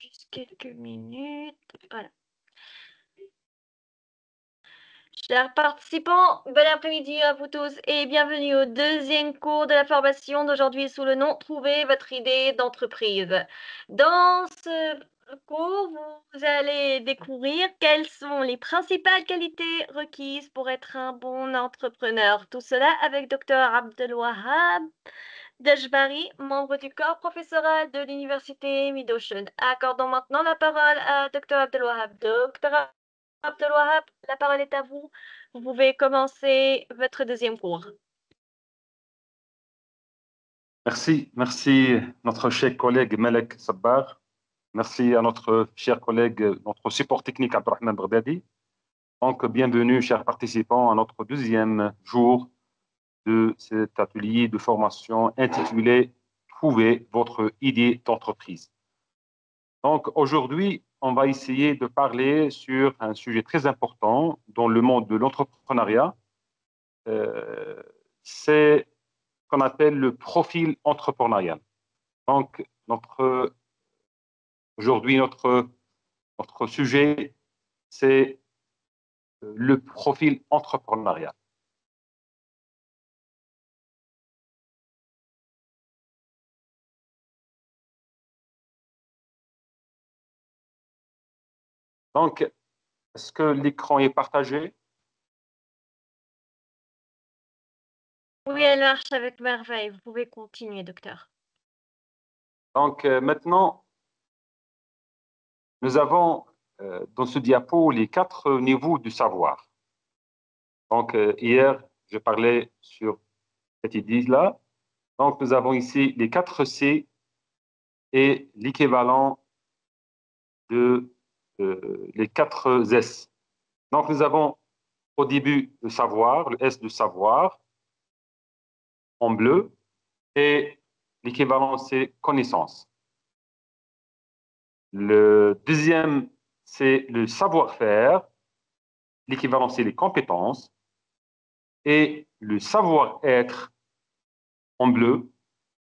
Juste quelques minutes. Voilà. Chers participants, bon après-midi à vous tous et bienvenue au deuxième cours de la formation d'aujourd'hui sous le nom Trouver votre idée d'entreprise. Dans ce cours, vous allez découvrir quelles sont les principales qualités requises pour être un bon entrepreneur. Tout cela avec Dr Abdelwahab Dajbari, membre du corps professoral de l'Université Mid-Ocean. Accordons maintenant la parole à Dr Abdelwahab. Dr Abdelwahab, la parole est à vous. Vous pouvez commencer votre deuxième cours. Merci notre cher collègue Malek Sabbar. Merci à notre cher collègue, notre support technique Abdelrahman Bardadi. Donc, bienvenue, chers participants, à notre deuxième jour de cet atelier de formation intitulé Trouver votre idée d'entreprise. Donc, aujourd'hui, on va essayer de parler sur un sujet très important dans le monde de l'entrepreneuriat. C'est ce qu'on appelle le profil entrepreneurial. Donc, aujourd'hui, notre sujet, c'est le profil entrepreneurial. Donc, est-ce que l'écran est partagé? Oui, elle marche avec merveille. Vous pouvez continuer, docteur. Donc, maintenant, nous avons dans ce diapo les 4 niveaux du savoir. Donc, hier, je parlais sur cette idée-là. Donc, nous avons ici les 4 C et l'équivalent de les 4 S. Donc, nous avons au début le savoir, le S de savoir, en bleu, et l'équivalent, c'est connaissance. Le deuxième, c'est le savoir-faire, l'équivalent, c'est les compétences, et le savoir-être, en bleu,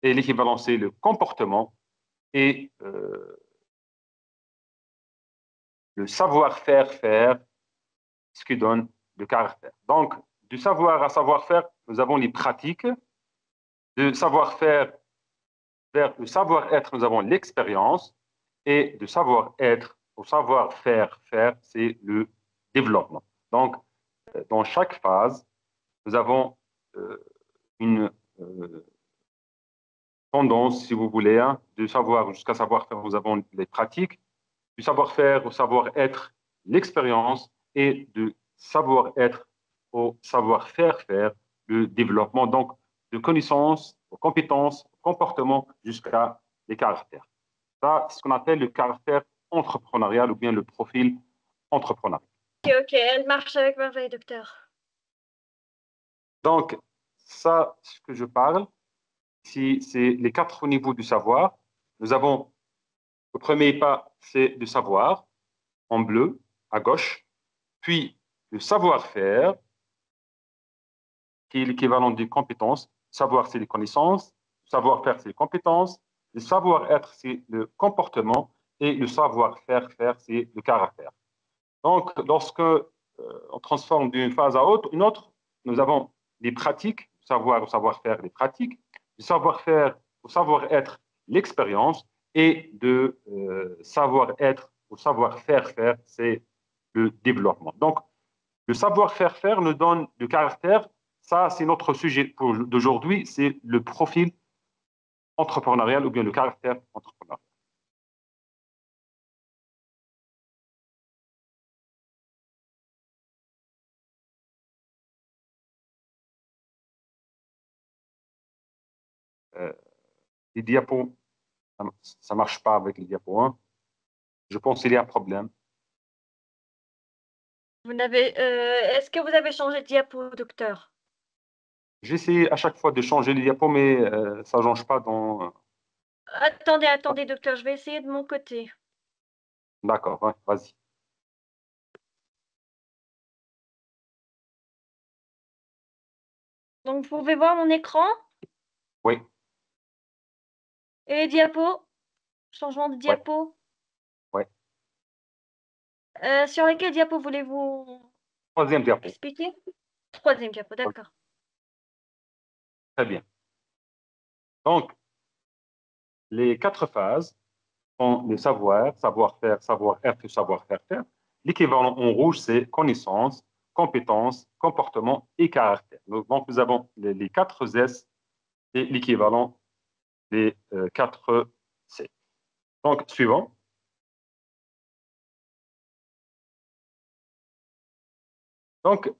et l'équivalent, c'est le comportement, et le savoir-faire, faire, ce qui donne le caractère. Donc, du savoir à savoir-faire, nous avons les pratiques. De savoir-faire vers le savoir-être, nous avons l'expérience. Et de savoir-être au savoir-faire, faire, c'est le développement. Donc, dans chaque phase, nous avons une tendance, si vous voulez, hein, de savoir jusqu'à savoir-faire, nous avons les pratiques. Du savoir-faire au savoir-être, l'expérience. Et de savoir-être au savoir-faire, faire, le développement. Donc, de connaissances, aux compétences, au comportement, jusqu'à les caractères. Ça, c'est ce qu'on appelle le caractère entrepreneurial ou bien le profil entrepreneurial. Ok, elle marche avec merveille, docteur. Donc, ça, ce que je parle, c'est les 4 niveaux du savoir. Nous avons le premier pas, c'est le savoir, en bleu, à gauche, puis le savoir-faire, qui est l'équivalent des compétences. Savoir, c'est les connaissances, savoir-faire, c'est les compétences, le savoir-être, c'est le comportement, et le savoir-faire, faire, c'est le caractère. Donc, lorsque on transforme d'une phase à une autre, nous avons des pratiques, savoir ou savoir-faire, les pratiques, du savoir-faire au savoir-être, l'expérience, et de savoir-être au savoir-faire, faire, c'est le développement. Donc, le savoir-faire faire nous donne le caractère. Ça, c'est notre sujet d'aujourd'hui, c'est le profil entrepreneurial ou bien le caractère entrepreneurial. Les diapos, ça ne marche pas avec les diapos 1. Je pense qu'il y a un problème. Est-ce que vous avez changé de diapo, docteur? J'essaie à chaque fois de changer les diapos, mais ça ne change pas dans... Attendez, docteur, je vais essayer de mon côté. D'accord, ouais, vas-y. Donc, vous pouvez voir mon écran Oui, et les diapos? Changement de ouais, diapo? Sur lesquels diapos voulez-vous Troisième diapo. expliquer? Troisième diapo, d'accord. Très bien. Donc, les 4 phases sont les savoirs, savoir-faire, savoir-être et savoir-faire. L'équivalent en rouge, c'est connaissance, compétence, comportement et caractère. Donc, nous avons les 4 S et l'équivalent des 4 C. Donc, suivant. Donc,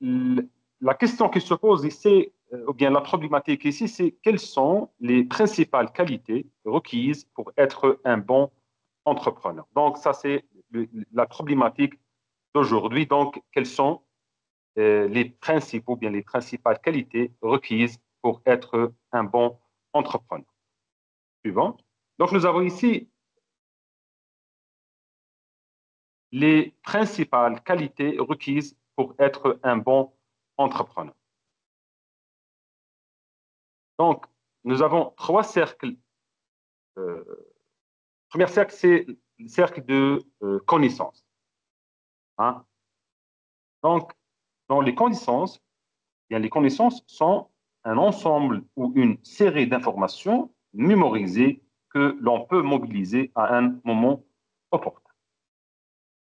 la question qui se pose ici, ou bien la problématique ici, c'est quelles sont les principales qualités requises pour être un bon entrepreneur. Donc, ça, c'est la problématique d'aujourd'hui. Donc, quelles sont les principaux, ou bien les principales qualités requises pour être un bon entrepreneur. Suivant. Donc, nous avons ici les principales qualités requises pour être un bon entrepreneur. Donc, nous avons 3 cercles. Le premier cercle, c'est le cercle de connaissances. Hein? Donc, dans les connaissances, bien, les connaissances sont un ensemble ou une série d'informations mémorisées que l'on peut mobiliser à un moment opportun.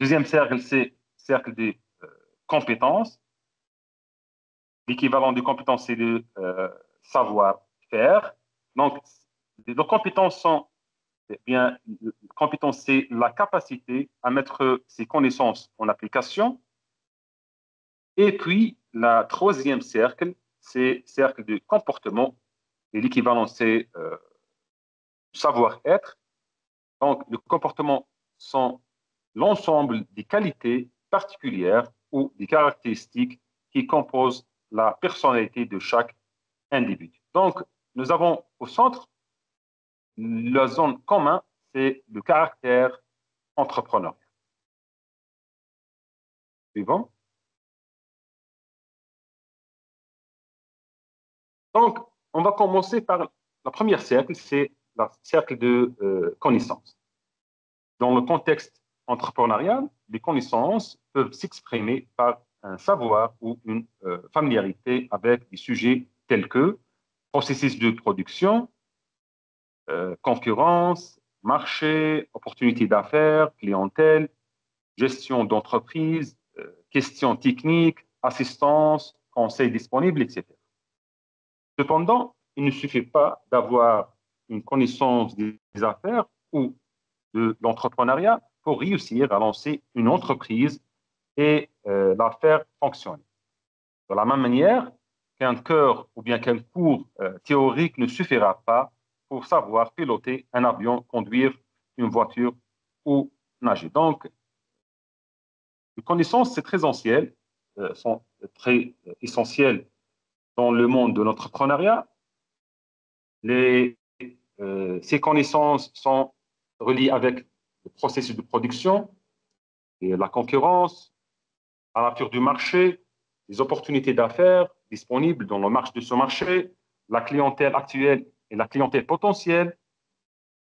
Deuxième cercle, c'est le cercle des compétences. L'équivalent de compétences, c'est le savoir-faire. Donc, les compétences sont, eh bien, compétence, c'est la capacité à mettre ses connaissances en application. Et puis, la troisième cercle, c'est le cercle de comportement. Et l'équivalent, c'est savoir-être. Donc, le comportement sont l'ensemble des qualités particulières ou des caractéristiques qui composent la personnalité de chaque individu. Donc, nous avons au centre la zone commune, c'est le caractère entrepreneurial. Suivant. Donc, on va commencer par la première cercle, c'est le cercle de connaissances. Dans le contexte entrepreneurial, les connaissances peuvent s'exprimer par un savoir ou une familiarité avec des sujets tels que processus de production, concurrence, marché, opportunités d'affaires, clientèle, gestion d'entreprise, questions techniques, assistance, conseils disponibles, etc. Cependant, il ne suffit pas d'avoir une connaissance des affaires ou de l'entrepreneuriat pour réussir à lancer une entreprise et la faire fonctionner. De la même manière qu'un cœur ou bien qu'un cours théorique ne suffira pas pour savoir piloter un avion, conduire une voiture ou nager. Donc, les connaissances, c'est très essentiel, sont très essentielles dans le monde de l'entrepreneuriat. Ces connaissances sont reliées avec le processus de production, et la concurrence, à la nature du marché, les opportunités d'affaires disponibles dans le marché de ce marché, la clientèle actuelle et la clientèle potentielle,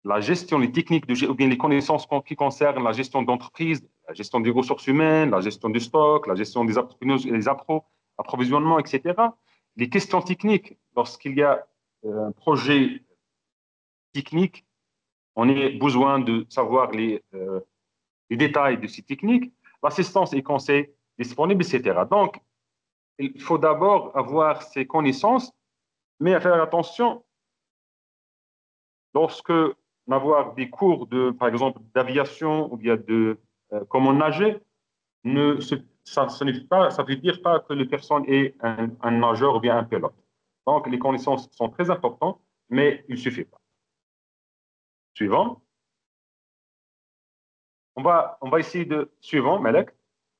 la gestion, les techniques ou bien les connaissances qui concernent la gestion d'entreprise, la gestion des ressources humaines, la gestion du stock, la gestion des approvisionnements, etc. Les questions techniques, lorsqu'il y a un projet technique, on a besoin de savoir les détails de ces techniques, l'assistance et conseils disponibles, etc. Donc, il faut d'abord avoir ces connaissances, mais à faire attention lorsque avoir des cours de, par exemple, d'aviation ou bien de comment nager, ça ne veut dire pas que la personne est un nageur ou bien un pilote. Donc, les connaissances sont très importantes, mais il ne suffit pas. Suivant. On va essayer de suivant, Malek.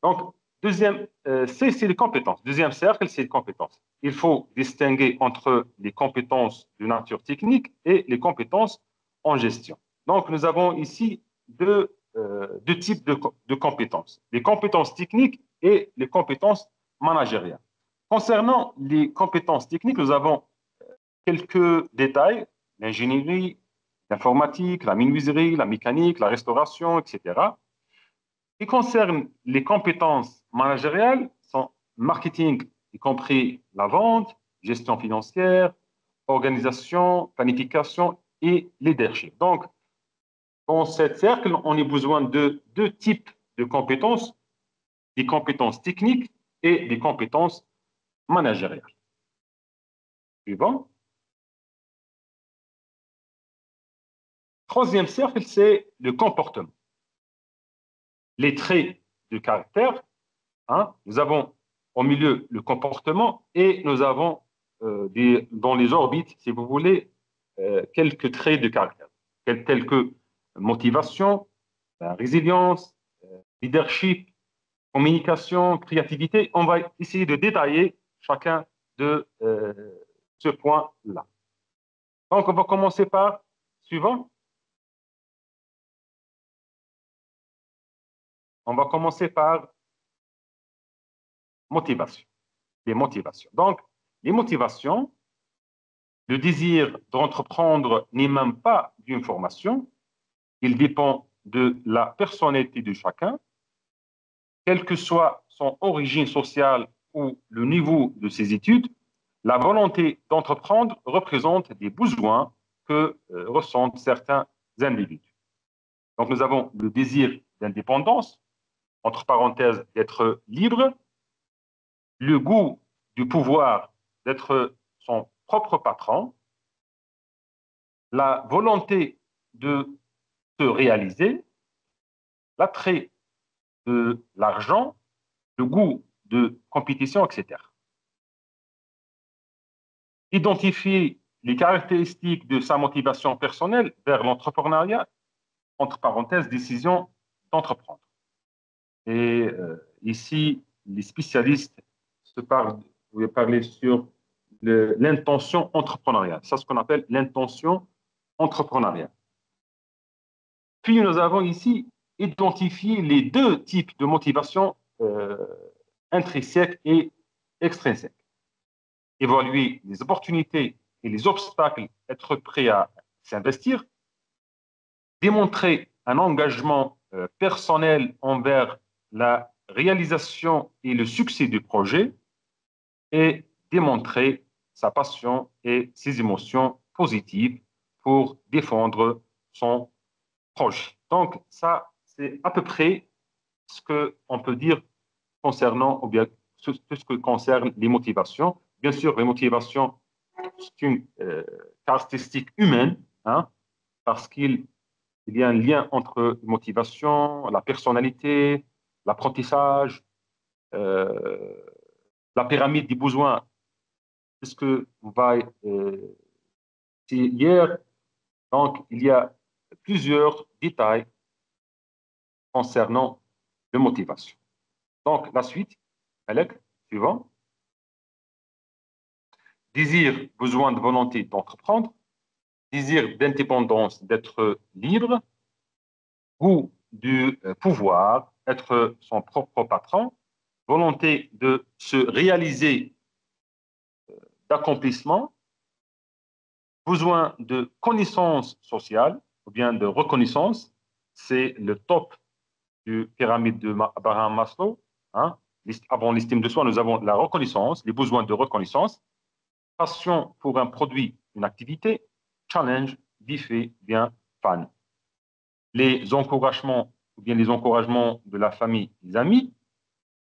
Donc, deuxième, c'est les compétences. Deuxième cercle, c'est les compétences. Il faut distinguer entre les compétences de nature technique et les compétences en gestion. Donc, nous avons ici deux types de compétences. Les compétences techniques et les compétences managériales. Concernant les compétences techniques, nous avons quelques détails, l'ingénierie, l'informatique, la menuiserie, la mécanique, la restauration, etc. qui concerne les compétences managériales, sont marketing, y compris la vente, gestion financière, organisation, planification et leadership. Donc, dans ce cercle, on a besoin de deux types de compétences, des compétences techniques et des compétences managériales. Suivant. Troisième cercle, c'est le comportement. Les traits de caractère, hein, nous avons au milieu le comportement et nous avons dans les orbites, si vous voulez, quelques traits de caractère, tels que motivation, résilience, leadership, communication, créativité. On va essayer de détailler chacun de ce point-là. Donc, on va commencer par suivant. On va commencer par motivation. Les motivations. Donc, les motivations, le désir d'entreprendre n'est même pas d'une formation. Il dépend de la personnalité de chacun, quelle que soit son origine sociale ou le niveau de ses études. La volonté d'entreprendre représente des besoins que ressentent certains individus. Donc, nous avons le désir d'indépendance, entre parenthèses, d'être libre, le goût du pouvoir d'être son propre patron, la volonté de se réaliser, l'attrait de l'argent, le goût de compétition, etc. Identifier les caractéristiques de sa motivation personnelle vers l'entrepreneuriat, entre parenthèses, décision d'entreprendre. Et ici, les spécialistes vous parler sur l'intention entrepreneuriale. C'est ce qu'on appelle l'intention entrepreneuriale. Puis, nous avons ici identifié les deux types de motivation intrinsèques et extrinsèques. Évaluer les opportunités et les obstacles, être prêt à s'investir, démontrer un engagement personnel envers la réalisation et le succès du projet et démontrer sa passion et ses émotions positives pour défendre son proche. Donc, ça, c'est à peu près ce qu'on peut dire concernant, ou bien tout ce que concerne les motivations. Bien sûr, les motivations, c'est une caractéristique humaine, hein, parce qu'il y a un lien entre motivation, la personnalité, l'apprentissage, la pyramide des besoins. C'est ce que va hier. Donc, il y a plusieurs détails concernant la motivation. Donc, la suite, Alec, suivant. Désir, besoin de volonté d'entreprendre. Désir d'indépendance, d'être libre. Goût du pouvoir, être son propre patron. Volonté de se réaliser, d'accomplissement. Besoin de connaissance sociale, ou bien de reconnaissance. C'est le top du pyramide de Abraham Maslow. Hein. Avant l'estime de soi, nous avons la reconnaissance, les besoins de reconnaissance, passion pour un produit, une activité, challenge, défi, bien, fan. Les encouragements, ou bien les encouragements de la famille, des amis,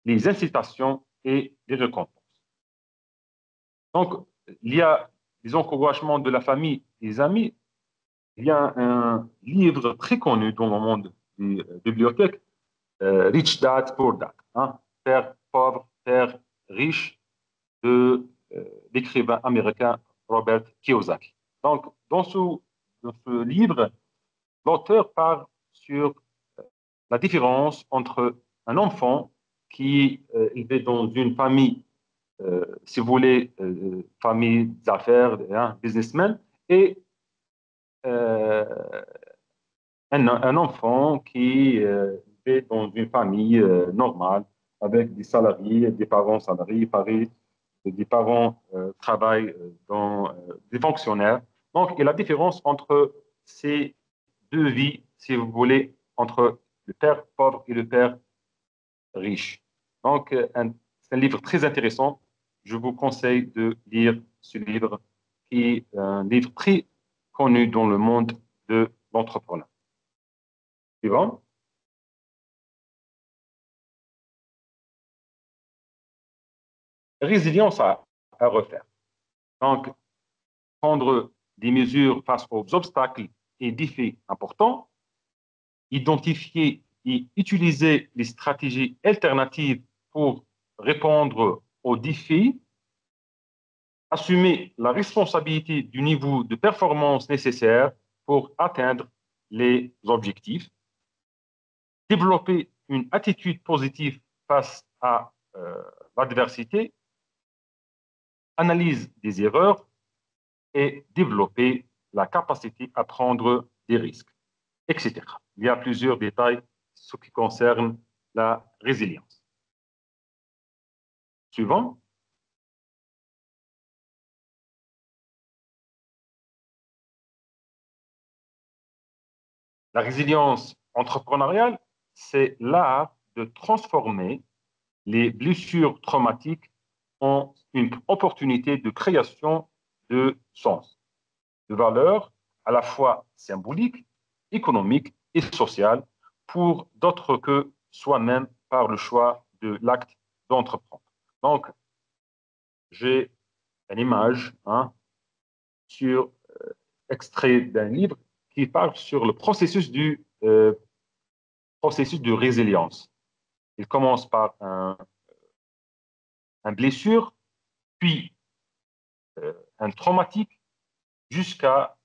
les incitations et les récompenses. Donc, il y a les encouragements de la famille et des amis. Il y a un livre très connu dans le monde des bibliothèques, Rich Dad, Poor Dad, hein, Père pauvre, Père riche, de l'écrivain américain Robert Kiyosaki. Donc, dans ce livre, l'auteur parle sur la différence entre un enfant qui est élevé dans une famille, si vous voulez, famille d'affaires, hein, businessman, et un enfant qui est dans une famille normale, avec des salariés, des parents salariés, pareil, des parents travaillent dans des fonctionnaires. Donc, et la différence entre ces deux vies, si vous voulez, entre le père pauvre et le père riche. Donc, c'est un livre très intéressant. Je vous conseille de lire ce livre, qui est un livre très connu dans le monde de l'entrepreneuriat. Suivant. Résilience à refaire. Donc, prendre des mesures face aux obstacles et défis importants, identifier et utiliser les stratégies alternatives pour répondre aux défis, assumer la responsabilité du niveau de performance nécessaire pour atteindre les objectifs, développer une attitude positive face à l'adversité, analyse des erreurs et développer la capacité à prendre des risques, etc. Il y a plusieurs détails ce qui concerne la résilience. Suivant. La résilience entrepreneuriale, c'est l'art de transformer les blessures traumatiques en une opportunité de création de sens, de valeur à la fois symbolique, économique et sociale pour d'autres que soi-même par le choix de l'acte d'entreprendre. Donc, j'ai une image sur extrait d'un livre qui parle sur le processus de résilience. Il commence par un blessure, puis un traumatique, jusqu'à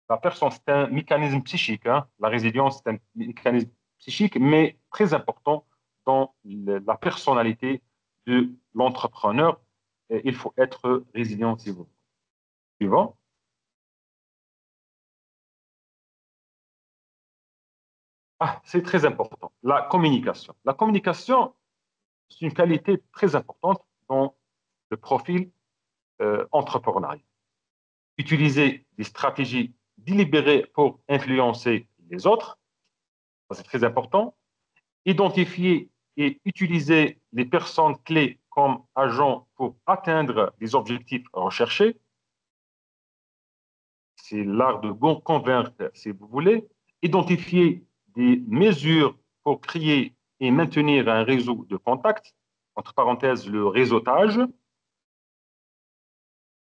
la personne. C'est un mécanisme psychique. La résilience, c'est un mécanisme psychique, mais très important dans la personnalité de l'entrepreneur. Il faut être résilient, si vous. Suivant. Ah, c'est très important. La communication. La communication, c'est une qualité très importante dans le profil entrepreneurial. Utiliser des stratégies délibérées pour influencer les autres, c'est très important. Identifier et utiliser les personnes clés comme agents pour atteindre les objectifs recherchés. C'est l'art de convaincre, si vous voulez. Identifier des mesures pour créer et maintenir un réseau de contacts, entre parenthèses, le réseautage.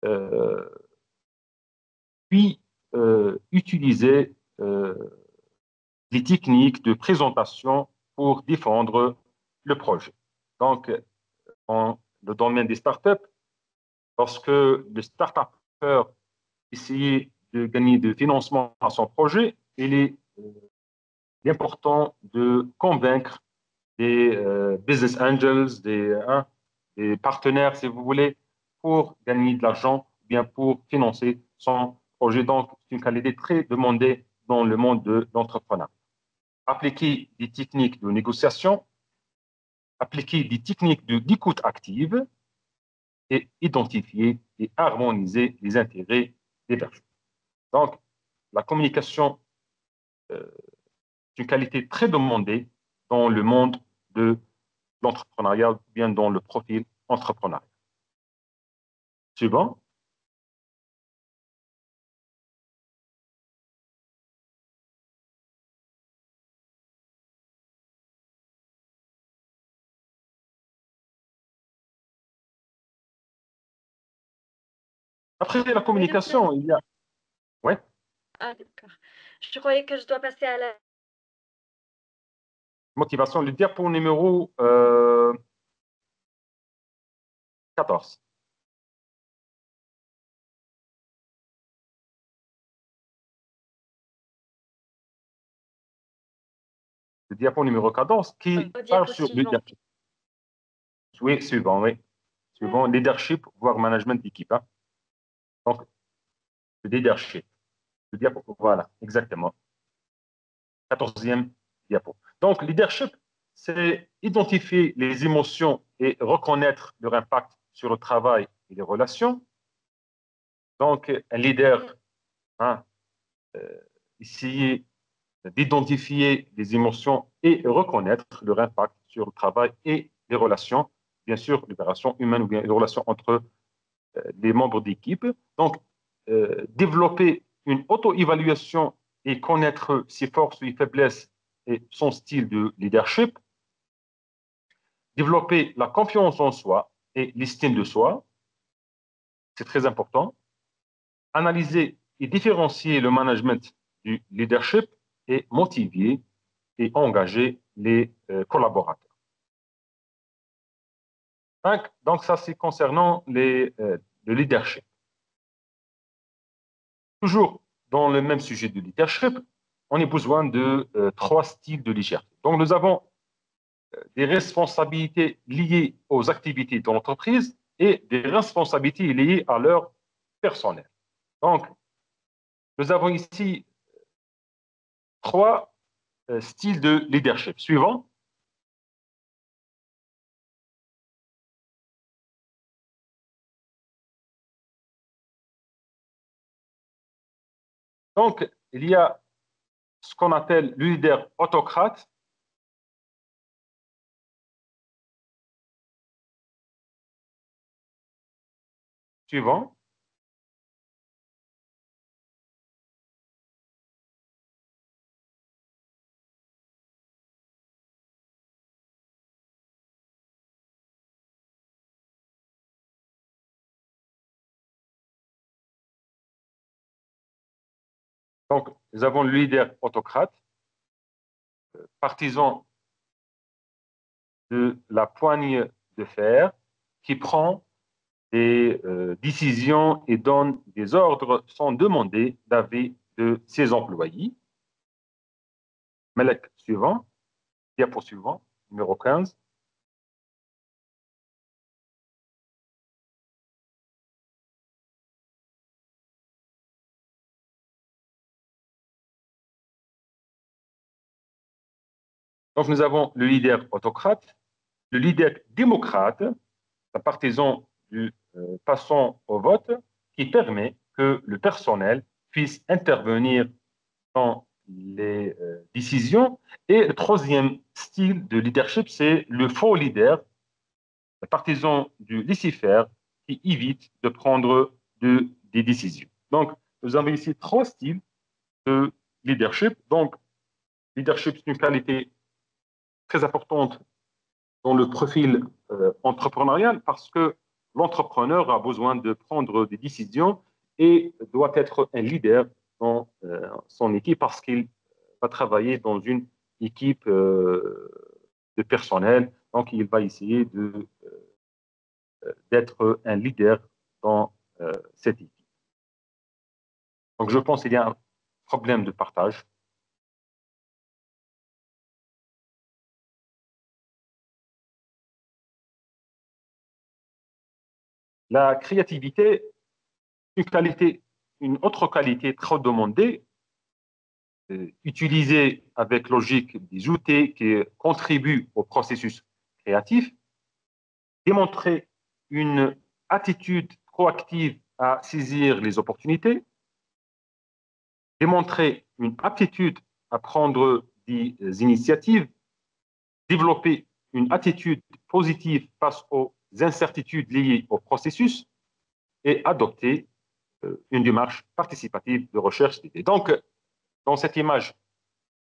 Euh, puis, utiliser des techniques de présentation pour défendre le projet. Donc, dans le domaine des startups, lorsque le start-upper essaie de gagner de financement à son projet, il est important de convaincre des business angels, des partenaires, si vous voulez, pour gagner de l'argent, bien pour financer son projet. Donc, c'est une qualité très demandée dans le monde de l'entrepreneuriat. Appliquer des techniques de négociation, appliquer des techniques d'écoute active et identifier et harmoniser les intérêts des personnes. Donc, la communication est une qualité très demandée dans le monde de l'entrepreneuriat, bien dans le profil entrepreneurial. Suivant. Après la communication, il y a... Ouais. Ah, d'accord. Je croyais que je dois passer à la... Motivation, le diapo numéro 14. Le diapo numéro 14 qui au parle diapo sur le suivant. leadership. Oui, suivant, oui. Suivant, leadership, voire management d'équipe. Donc, le leadership. Le diapo, voilà, exactement. 14e diapo. Donc, leadership, c'est identifier les émotions et reconnaître leur impact sur le travail et les relations. Donc, un leader, essayer d'identifier les émotions et reconnaître leur impact sur le travail et les relations, bien sûr, les relations humaines ou bien les relations entre les membres d'équipe. Donc, développer une auto-évaluation et connaître ses forces, ses faiblesses et son style de leadership. Développer la confiance en soi et l'estime de soi, c'est très important. Analyser et différencier le management du leadership et motiver et engager les collaborateurs. Donc ça, c'est concernant le leadership. Toujours dans le même sujet de leadership, on a besoin de trois styles de leadership. Donc nous avons des responsabilités liées aux activités de l'entreprise et des responsabilités liées à leur personnel. Donc, nous avons ici trois styles de leadership suivants. Donc, il y a ce qu'on appelle le leader autocrate. Suivant. Donc, nous avons le leader autocrate, partisan de la poigne de fer, qui prend des décisions et donne des ordres sans demander d'avis de ses employés. Melek suivant, diapo suivant, numéro 15. Donc, nous avons le leader autocrate, le leader démocrate, un partisan du passant au vote, qui permet que le personnel puisse intervenir dans les décisions. Et le troisième style de leadership, c'est le faux leader, le partisan du laisser-faire, qui évite de prendre des décisions. Donc, nous avons ici trois styles de leadership. Donc, leadership, c'est une qualité très importante dans le profil entrepreneurial parce que l'entrepreneur a besoin de prendre des décisions et doit être un leader dans son équipe parce qu'il va travailler dans une équipe de personnel. Donc, il va essayer d'être un leader dans cette équipe. Donc, je pense qu'il y a un problème de partage. La créativité, une autre qualité très demandée, utilisée avec logique des outils qui contribuent au processus créatif, démontrer une attitude proactive à saisir les opportunités, démontrer une aptitude à prendre des initiatives, développer une attitude positive face aux incertitudes liées au processus et adopter une démarche participative de recherche d'idées. Donc, dans cette image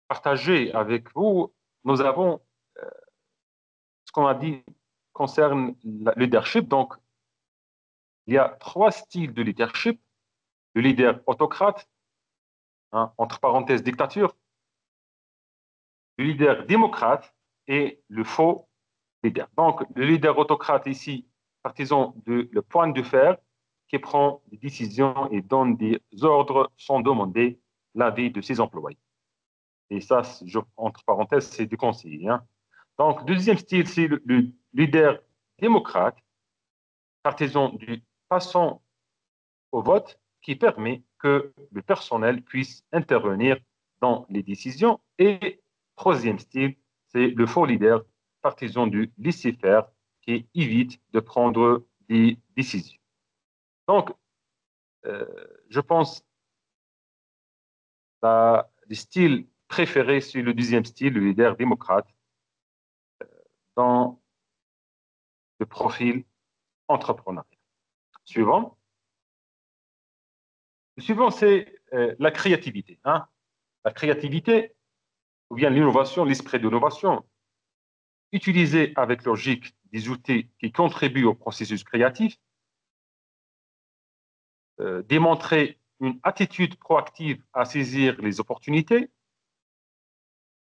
partagée avec vous, nous avons ce qu'on a dit concerne le leadership. Donc, il y a trois styles de leadership. Le leader autocrate, hein, entre parenthèses dictature, le leader démocrate et le faux leader. Donc, le leader autocrate ici, partisan de le point de fer, qui prend des décisions et donne des ordres sans demander l'avis de ses employés. Et ça, entre parenthèses, c'est du conseil. Hein. Donc, deuxième style, c'est le leader démocrate, partisan du passant au vote, qui permet que le personnel puisse intervenir dans les décisions. Et troisième style, c'est le faux leader, partisan du laisser-faire, qui évite de prendre des décisions. Donc, je pense que les styles préféré, c'est le deuxième style, le leader démocrate, dans le profil entrepreneurial. Suivant. Le suivant, c'est la créativité. Hein. La créativité, ou bien l'innovation, l'esprit d'innovation, utiliser avec logique des outils qui contribuent au processus créatif, démontrer une attitude proactive à saisir les opportunités,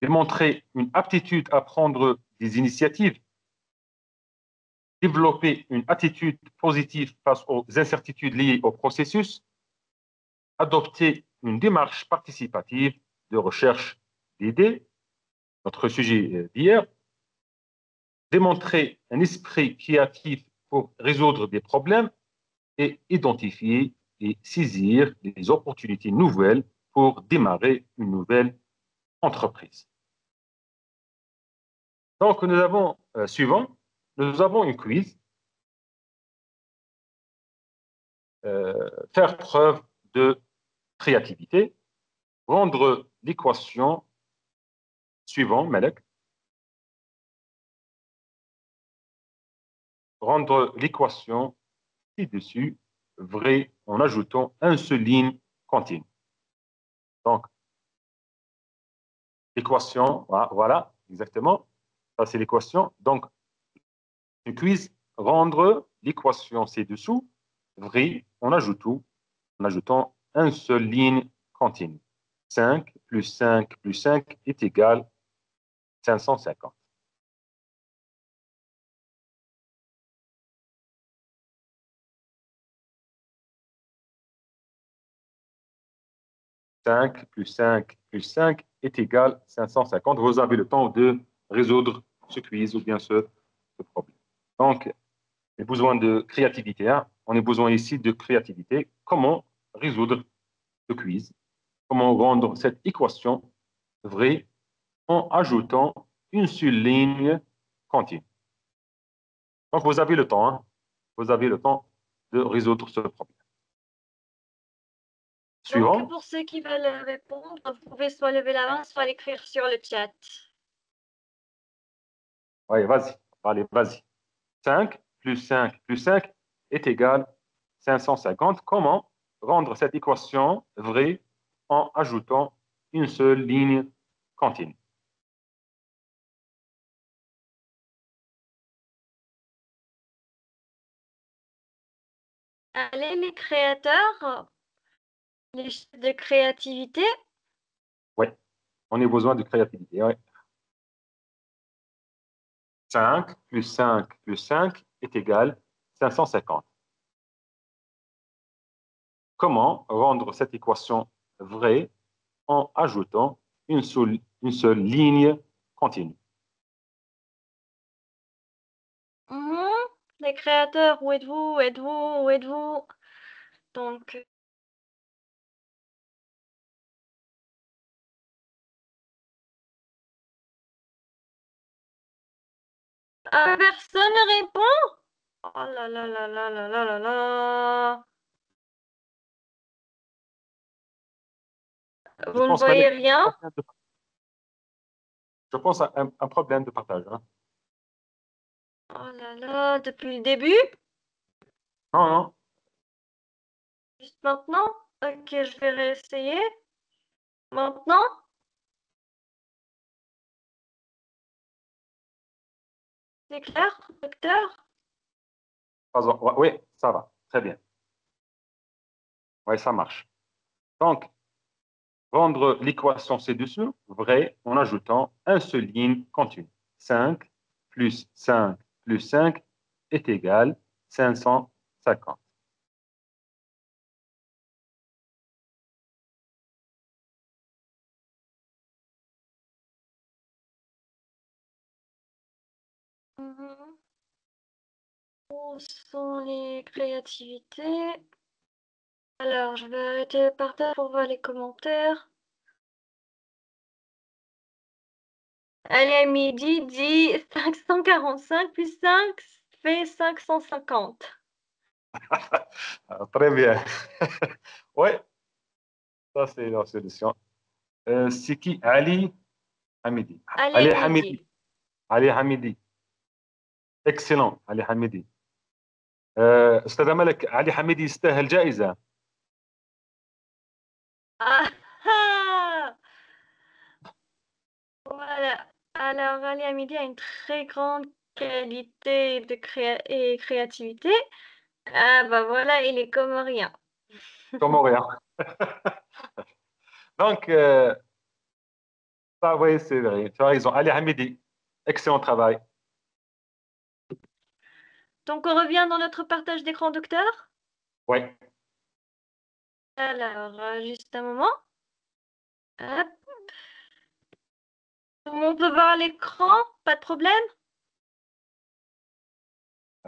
démontrer une aptitude à prendre des initiatives, développer une attitude positive face aux incertitudes liées au processus, adopter une démarche participative de recherche d'idées, notre sujet d'hier, démontrer un esprit créatif pour résoudre des problèmes et identifier et saisir des opportunités nouvelles pour démarrer une nouvelle entreprise. Donc, nous avons, suivant, nous avons une quiz. Faire preuve de créativité, rendre l'équation suivante, Malek, rendre l'équation ci-dessus vraie en ajoutant une seule ligne continue. Donc, l'équation, voilà, exactement, ça c'est l'équation. Donc, une quiz, rendre l'équation ci-dessous vraie en ajoutant une seule ligne continue. 5 plus 5 plus 5 est égal à 550. 5 plus 5 plus 5 est égal à 550. Vous avez le temps de résoudre ce quiz ou bien ce problème. Donc, les besoins de créativité. Hein. On a besoin ici de créativité. Comment résoudre le quiz? Comment rendre cette équation vraie en ajoutant une seule ligne continue? Donc, vous avez le temps. Hein. Vous avez le temps de résoudre ce problème. Donc, Suivant. pour ceux qui veulent répondre, vous pouvez soit lever la main, soit l'écrire sur le chat. Oui, vas-y. Allez, vas-y. 5 plus 5 plus 5 est égal à 550. Comment rendre cette équation vraie en ajoutant une seule ligne continue? Allez, les créateurs, les chefs de créativité. Oui, on a besoin de créativité. Ouais. 5 plus 5 plus 5 est égal à 550. Comment rendre cette équation vraie en ajoutant une seule ligne continue? Les créateurs, où êtes-vous? Où êtes-vous? Où êtes-vous? Donc, personne ne répond? Oh là là là là là là là là. Je Vous ne pense, voyez Malek, rien? je pense à un problème de partage. Hein. Oh là là, depuis le début? Non, non, Juste maintenant? Ok, je vais réessayer. Maintenant? C'est clair, docteur? oui, ça va, très bien. Oui, ça marche. Donc, rendre l'équation ci-dessus vraie en ajoutant une seule ligne continue. 5 plus 5 plus 5 est égal à 550. Mhm. Où sont les créativités? Alors, je vais arrêter le partage pour voir les commentaires. Allez, à midi, dit 545 plus 5 fait 550. Très bien. Oui, ça c'est la solution. C'est qui? Ali Hamidi. Ali Ali Hamidi. Hamidi. Ali Hamidi. Excellent, Ali Hamidi. أستاذ ملك، علي حميدي يستاهل جائزة. Ah, ah. Voilà. Alors, Ali Hamidi a une très grande qualité de et créativité. Ah, bah voilà, il est comorien. Comorien. Donc, ça, oui, c'est vrai. Tu as raison. Ali Hamidi, excellent travail. Donc, on revient dans notre partage d'écran, docteur. Oui, Alors, juste un moment. Hop. On peut voir l'écran, pas de problème.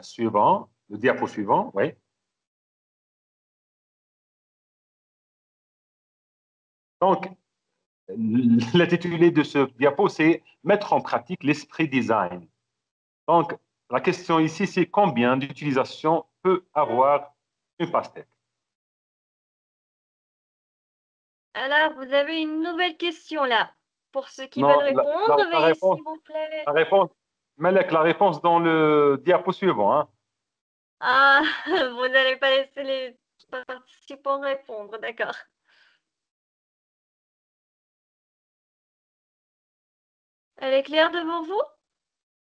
suivant, le diapo suivant, oui. Donc, l'intitulé de ce diapo, c'est mettre en pratique l'esprit design. Donc, la question ici, c'est combien d'utilisations peut avoir une pastèque? Alors, vous avez une nouvelle question là. Pour ceux qui veulent Non, répondre, la veuillez réponse, s'il vous plaît. la réponse, Malek, la réponse dans le diapo suivant, hein. Ah, vous n'allez pas laisser les participants répondre, d'accord. Elle est claire devant vous?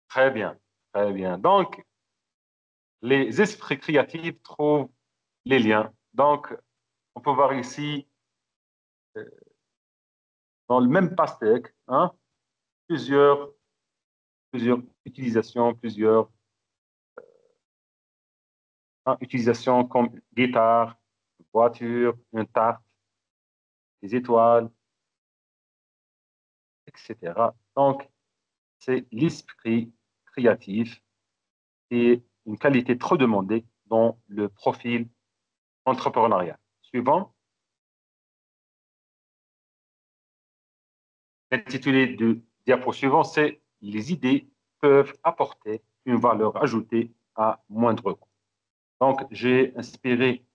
Très bien, très bien. Donc, les esprits créatifs trouvent les liens. Donc, on peut voir ici, euh, dans le même pastèque, hein, plusieurs, plusieurs utilisations, plusieurs utilisations comme guitare, voiture, une tarte, des étoiles, etc. Donc, c'est l'esprit créatif et une qualité trop demandée dans le profil entrepreneurial. Suivant, l'intitulé du diapo suivant, c'est les idées peuvent apporter une valeur ajoutée à moindre coût. Donc, j'ai inspiré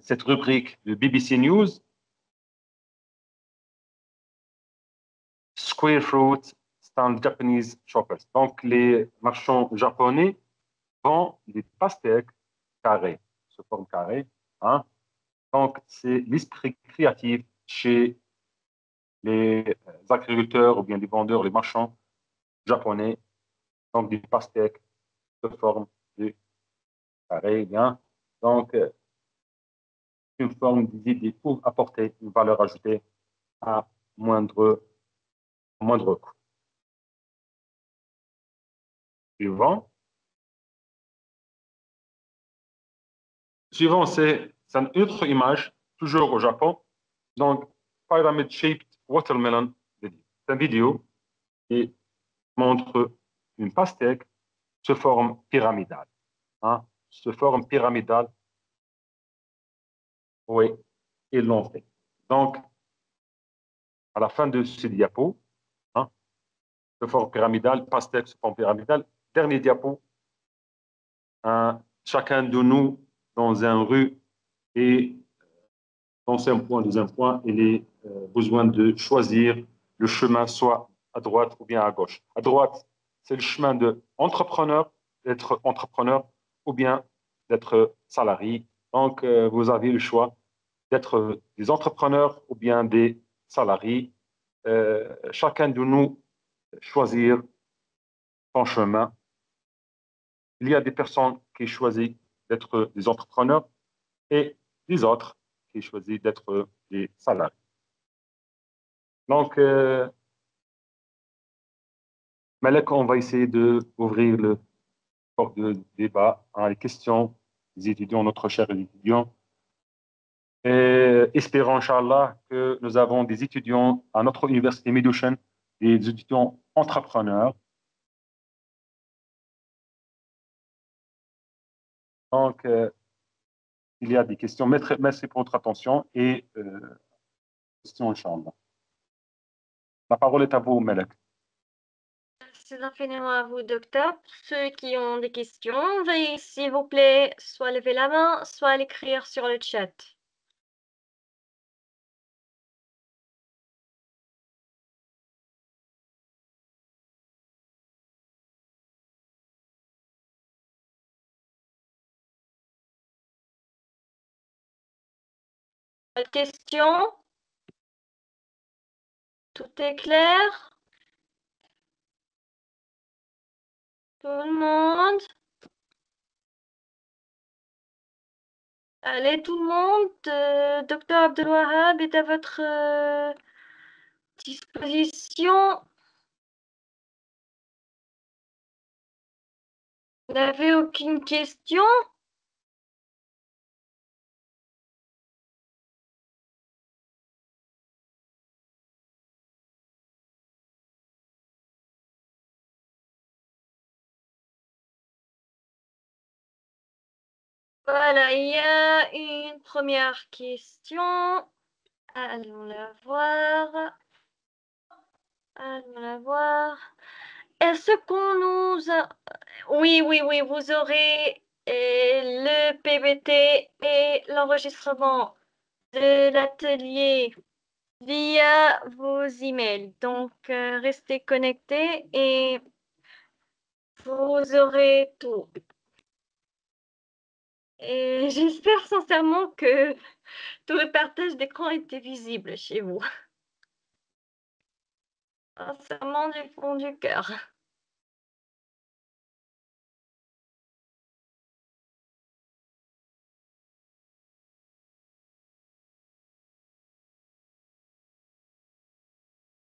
cette rubrique de BBC News, Square Fruit stand Japanese shoppers. Donc, les marchands japonais vendent des pastèques carrées, sous forme carrée, hein. Donc, c'est l'esprit créatif chez les agriculteurs ou bien les vendeurs, les marchands japonais. Donc, des pastèques de forme de carré, bien. Donc, une forme d'idée pour apporter une valeur ajoutée à moindre, moindre coût. Suivant. Suivant, c'est une autre image, toujours au Japon. Donc, Pyramid Shaped Watermelon. C'est une vidéo qui montre une pastèque se forme pyramidale. Hein, se forme pyramidale, oui, ils l'ont fait. Donc, à la fin de ce diapo, hein, se forme pyramidale, pastèque se forme pyramidale. Dernier diapo, hein, chacun de nous dans un rue et dans un point, dans un point, il est besoin de choisir le chemin soit à droite ou bien à gauche. À droite, c'est le chemin de entrepreneur, d'être entrepreneur ou bien d'être salarié. Donc, vous avez le choix d'être des entrepreneurs ou bien des salariés. Chacun de nous choisir son chemin. Il y a des personnes qui choisissent d'être des entrepreneurs et des autres qui choisissent d'être des salariés. Donc, Malek, on va essayer d'ouvrir le port de débat à les questions des étudiants, notre chers étudiants. Et espérons, Inch'Allah, que nous avons des étudiants à notre université Medouchen, des étudiants entrepreneurs. Donc, il y a des questions. Merci pour votre attention et questions, Inch'Allah. La parole est à vous, Malek. Merci infiniment à vous, docteur. Pour ceux qui ont des questions, veuillez, s'il vous plaît, soit lever la main, soit l'écrire sur le chat. Pas de questions? Tout est clair? Tout le monde? Allez, tout le monde, Docteur Abdelwahab est à votre disposition. Vous n'avez aucune question? Voilà, il y a une première question. Allons la voir. Allons la voir. Est-ce qu'on nous a... Oui, oui, oui, vous aurez le PBT et l'enregistrement de l'atelier via vos emails. Donc, restez connectés et vous aurez tout. Et j'espère sincèrement que tout le partage d'écran était visible chez vous. Sincèrement, du fond du cœur.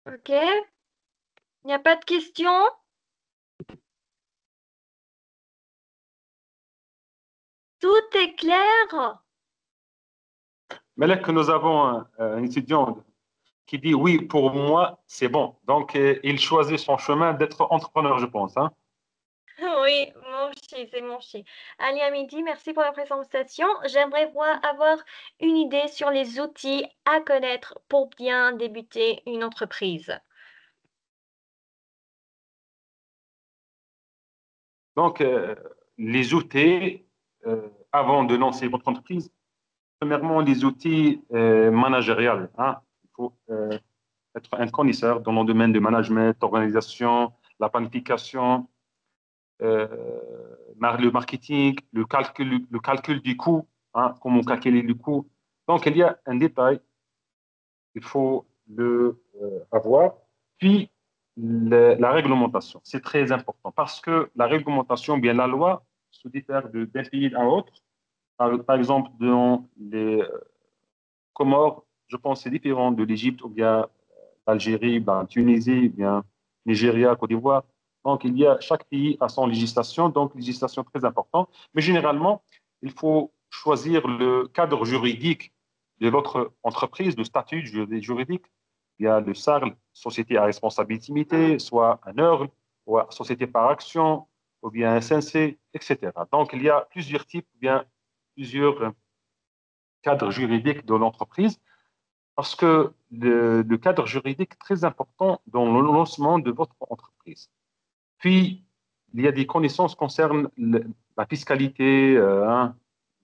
Ok? Il n'y a pas de questions? Tout est clair? Mais là que nous avons un étudiant qui dit oui, pour moi, c'est bon. Donc, il choisit son chemin d'être entrepreneur, je pense. Hein. Oui, mon chi, c'est mon chi. Ali Hamidi, merci pour la présentation. J'aimerais avoir une idée sur les outils à connaître pour bien débuter une entreprise. Donc, les outils, avant de lancer votre entreprise, premièrement, les outils managériels. Hein. Il faut être un connaisseur dans le domaine du management, d'organisation, la planification, euh, le marketing, le calcul du coût, hein, comment calculer le coût. Donc, il y a un détail, il faut le avoir. Puis, la réglementation, c'est très important parce que la réglementation, bien la loi, se diffère d'un pays à l'autre. Par exemple, dans les Comores, je pense que c'est différent de l'Égypte ou bien l'Algérie, ben, Tunisie, bien Nigeria, Côte d'Ivoire. Donc, chaque pays a son législation, donc législation très importante. Mais généralement, il faut choisir le cadre juridique de votre entreprise, le statut juridique. Il y a le SARL, Société à responsabilité limitée, soit un EURL, ou Société par action, ou bien un SNC, etc. Donc, il y a plusieurs types, ou bien plusieurs cadres juridiques de l'entreprise parce que le cadre juridique est très important dans le lancement de votre entreprise. Puis, il y a des connaissances concernant la fiscalité, hein,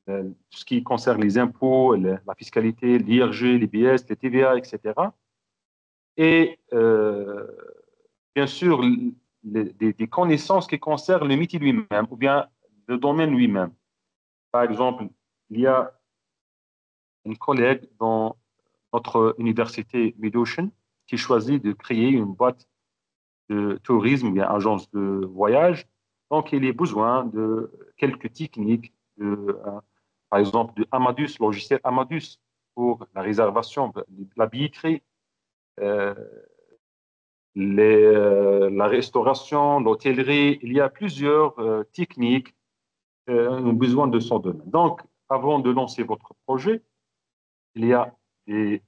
tout ce qui concerne les impôts, la fiscalité, l'IRG, l'IBS, les TVA, etc. Et bien sûr, des connaissances qui concernent le métier lui-même ou bien le domaine lui-même. Par exemple, il y a une collègue dans notre université Mid-Ocean qui choisit de créer une boîte de tourisme ou bien agence de voyage. Donc, il y a besoin de quelques techniques, par exemple, de Amadeus, logiciel Amadeus pour la réservation, la billetterie, euh, la restauration, l'hôtellerie. Il y a plusieurs techniques besoin de son domaine. Donc, avant de lancer votre projet, il y a des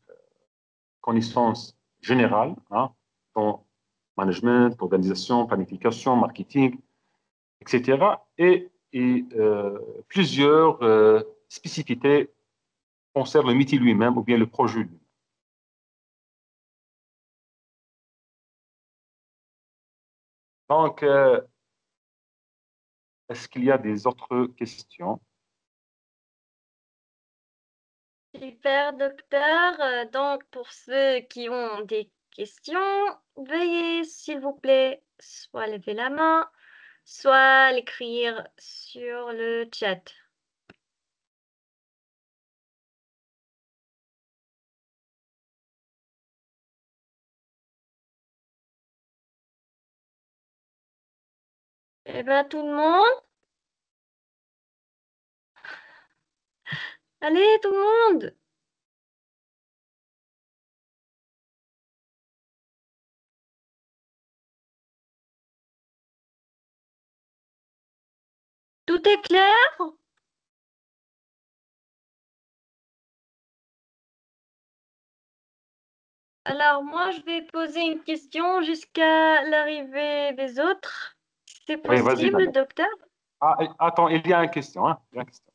connaissances générales, hein, en management, organisation, planification, marketing, etc. Et plusieurs spécificités concernant le métier lui-même ou bien le projet lui-même. Donc, est-ce qu'il y a des autres questions? Super, docteur. Donc, pour ceux qui ont des questions, veuillez, s'il vous plaît, soit lever la main, soit l'écrire sur le chat. Eh bien, tout le monde? Allez, tout le monde! Tout est clair? Alors, moi, je vais poser une question jusqu'à l'arrivée des autres. C'est Oui, vas-y, possible, madame. docteur? Ah, attends, il y a une question, hein? Il y a une question.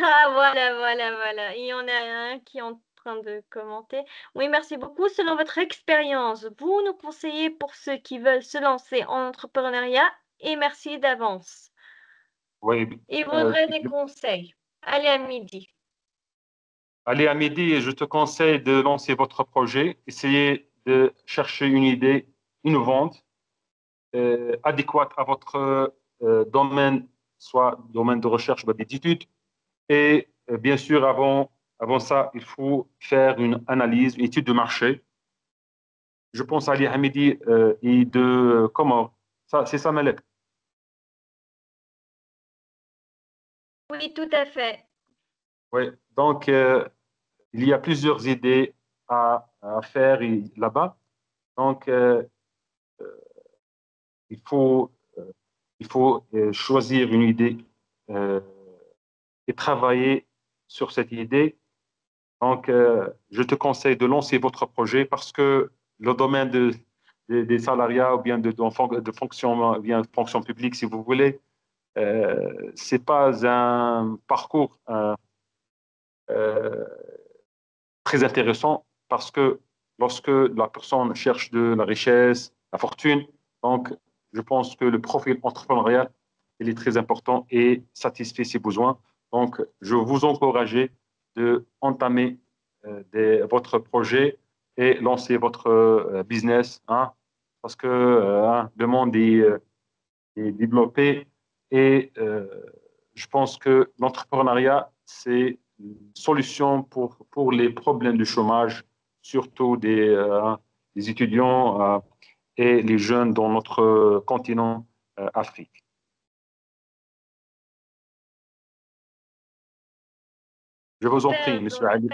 Ah, voilà. Il y en a un qui est en train de commenter. Oui, merci beaucoup. Selon votre expérience, vous nous conseillez pour ceux qui veulent se lancer en entrepreneuriat et merci d'avance. Oui, Il voudrait des conseils. Allez à midi. allez à midi et je te conseille de lancer votre projet. Essayez de chercher une idée innovante, adéquate à votre domaine, soit domaine de recherche ou d'études. Et bien sûr, avant ça, il faut faire une analyse, une étude de marché. Je pense à Ali Hamidi et de comment ça, c'est ça, Malek. Oui, tout à fait. Oui. Donc, il y a plusieurs idées à faire là-bas. Donc, il faut, euh, il faut choisir une idée euh, et travailler sur cette idée. Donc, je te conseille de lancer votre projet parce que le domaine des salariats ou bien de fonction, bien fonction publique, si vous voulez, c'est pas un parcours euh, très intéressant parce que lorsque la personne cherche de la richesse, la fortune, donc je pense que le profil entrepreneurial, il est très important et satisfait ses besoins. Donc, je vous encourage de entamer votre projet et lancer votre business, hein, parce que le monde est développé et je pense que l'entrepreneuriat, c'est une solution pour les problèmes de chômage, surtout des étudiants et les jeunes dans notre continent Afrique. Je vous en prie, Super, Monsieur donc Ali.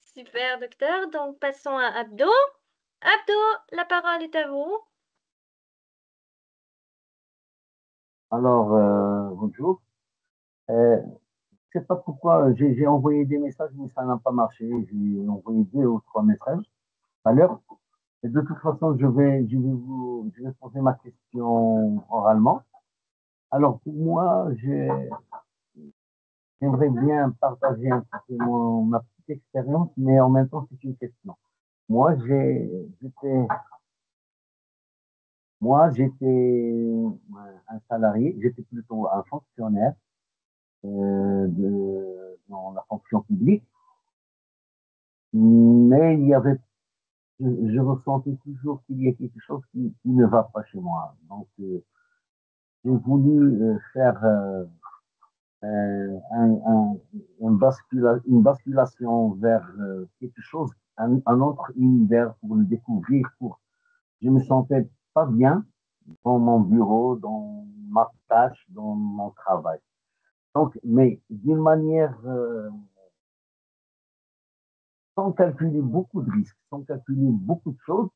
super, docteur. Donc, passons à Abdo. Abdo, la parole est à vous. Alors, bonjour. Je sais pas pourquoi j'ai envoyé des messages, mais ça n'a pas marché. J'ai envoyé 2 ou 3 messages à l'heure. Et de toute façon, je vais poser ma question oralement. Alors, pour moi, j'aimerais bien partager un petit peu ma petite expérience, mais en même temps, c'est une question. Moi, j'étais, j'étais un salarié, j'étais plutôt un fonctionnaire dans la fonction publique. Mais je ressentais toujours qu'il y a quelque chose qui ne va pas chez moi. Donc, j'ai voulu faire une basculation vers quelque chose, un autre univers pour le découvrir. Je me sentais pas bien dans mon bureau, dans ma tâche, dans mon travail. Donc, mais d'une manière sans calculer beaucoup de risques, sans calculer beaucoup de choses,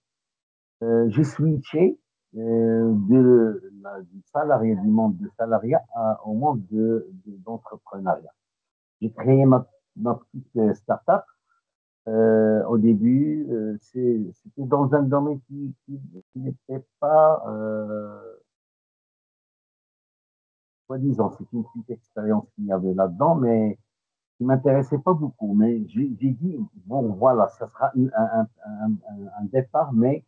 j'ai switché du salarié, du monde de salariat au monde d'entrepreneuriat. J'ai créé ma petite start-up. Au début, c'était dans un domaine qui n'était pas, soi-disant, c'est une petite expérience qu'il y avait là-dedans, mais qui m'intéressait pas beaucoup. Mais j'ai dit, bon, voilà, ça sera un départ, mais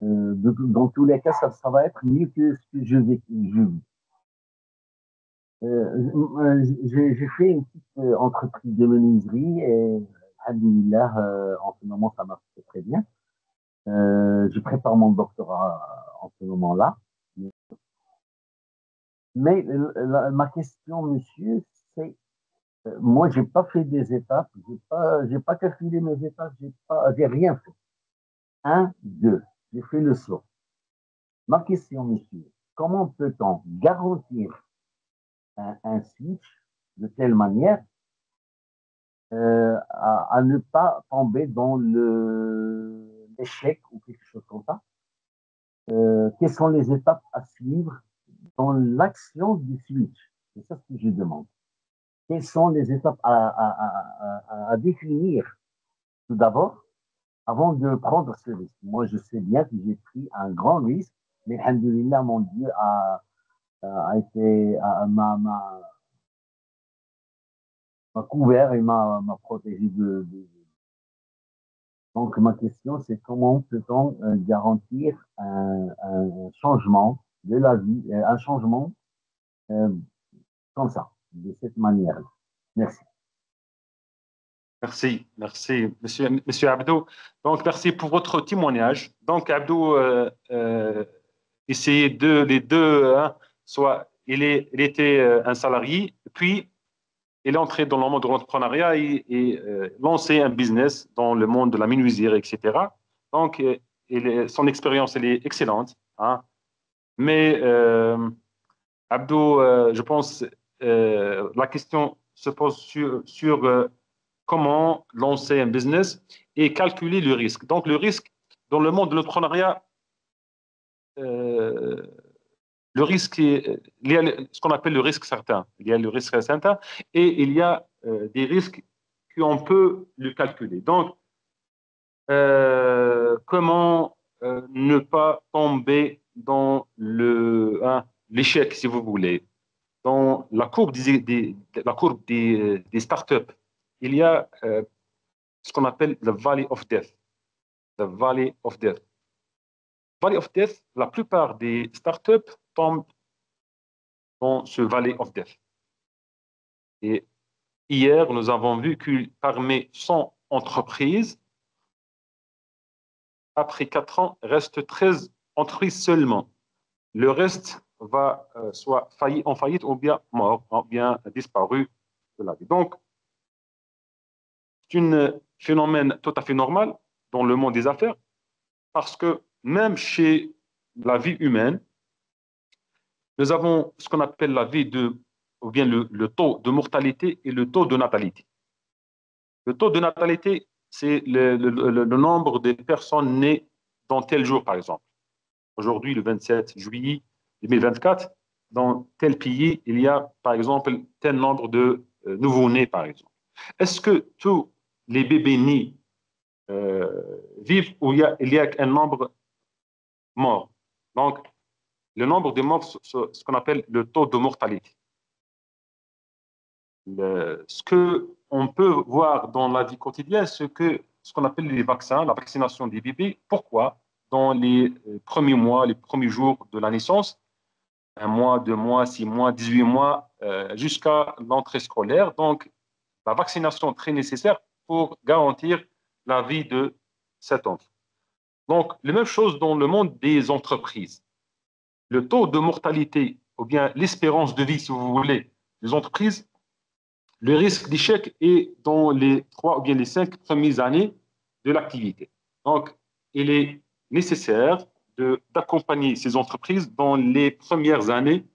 dans tous les cas, ça va être mieux que ce que je vis. J'ai fait une petite entreprise de menuiserie et, alhamdoulilah, en ce moment, ça marche très bien. Je prépare mon doctorat en ce moment-là. Mais ma question, monsieur, c'est, moi, j'ai pas fait des étapes, j'ai pas calculé mes étapes, j'ai rien fait. Un, deux, j'ai fait le saut. Ma question, monsieur, comment peut-on garantir un switch de telle manière à ne pas tomber dans l'échec ou quelque chose comme ça. Quelles sont les étapes à suivre dans l'action du switch? C'est ça ce que je demande. Quelles sont les étapes à définir tout d'abord avant de prendre ce risque? Moi, je sais bien que j'ai pris un grand risque, mais alhamdoulilah, mon Dieu m'a couvert et m'a protégé Donc, ma question, c'est comment peut-on garantir un changement de la vie, un changement euh, comme ça, de cette manière-là. Merci. Monsieur Abdou. Donc, merci pour votre témoignage. Donc, Abdou, essayez les deux, hein, soit il était un salarié, puis il est entré dans le monde de l'entrepreneuriat et lancé un business dans le monde de la menuiserie, etc. Donc, son expérience, elle est excellente. Hein. Mais, Abdou, je pense la question se pose sur comment lancer un business et calculer le risque. Donc, le risque dans le monde de l'entrepreneuriat, le risque, il y a ce qu'on appelle le risque certain. Il y a le risque certain et il y a des risques qu'on peut le calculer. Donc, comment ne pas tomber dans l'échec, si vous voulez. Dans la courbe des startups, il y a ce qu'on appelle le Valley of Death. The Valley of Death. Valley of Death, la plupart des startups tombent dans ce Valley of Death. Et hier, nous avons vu que parmi 100 entreprises, après 4 ans, restent 13 entreprises seulement. Le reste va soit en faillite ou bien mort, ou bien disparu de la vie. Donc, c'est un phénomène tout à fait normal dans le monde des affaires parce que même chez la vie humaine, nous avons ce qu'on appelle ou bien le taux de mortalité et le taux de natalité. Le taux de natalité, c'est le nombre de personnes nées dans tel jour, par exemple. Aujourd'hui, le 27 juillet 2024, dans tel pays, il y a, par exemple, tel nombre de nouveau-nés, par exemple. Est-ce que tous les bébés nés vivent ou il y a un nombre mort? Donc, le nombre de morts, ce qu'on appelle le taux de mortalité. Ce qu'on peut voir dans la vie quotidienne, c'est ce qu'on appelle les vaccins, la vaccination des bébés. Pourquoi? Dans les premiers mois, les premiers jours de la naissance, 1 mois, 2 mois, 6 mois, 18 mois, jusqu'à l'entrée scolaire. Donc, la vaccination est très nécessaire pour garantir la vie de cet enfant. Donc, la même chose dans le monde des entreprises. Le taux de mortalité, ou bien l'espérance de vie, si vous voulez, des entreprises, le risque d'échec est dans les 3 ou bien les 5 premières années de l'activité. Donc, il est nécessaire d'accompagner ces entreprises dans les premières années,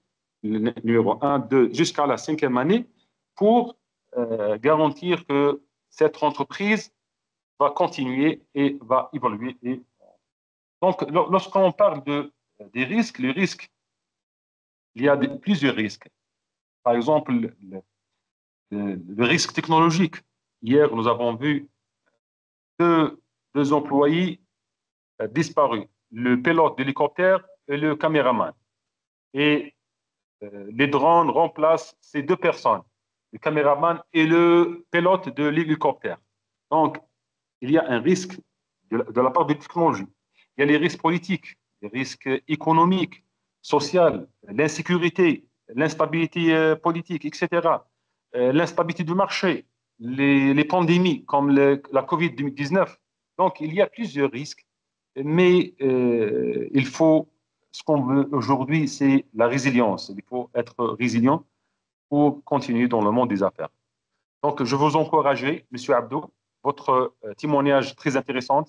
numéro 1, 2, jusqu'à la 5e année, pour garantir que cette entreprise va continuer et va évoluer. Donc, lorsqu'on parle des risques, les risques, il y a plusieurs risques. Par exemple, le risque technologique. Hier, nous avons vu deux employés disparus, le pilote d'hélicoptère et le caméraman. Et les drones remplacent ces 2 personnes, le caméraman et le pilote de l'hélicoptère. Donc, il y a un risque de la part des technologies. Il y a les risques politiques, les risques économiques, sociaux, l'insécurité, l'instabilité politique, etc. L'instabilité du marché, les pandémies comme la COVID-19. Donc, il y a plusieurs risques, mais il faut, ce qu'on veut aujourd'hui, c'est la résilience. Il faut être résilient pour continuer dans le monde des affaires. Donc, je vous encourage, M. Abdou, votre témoignage très intéressant.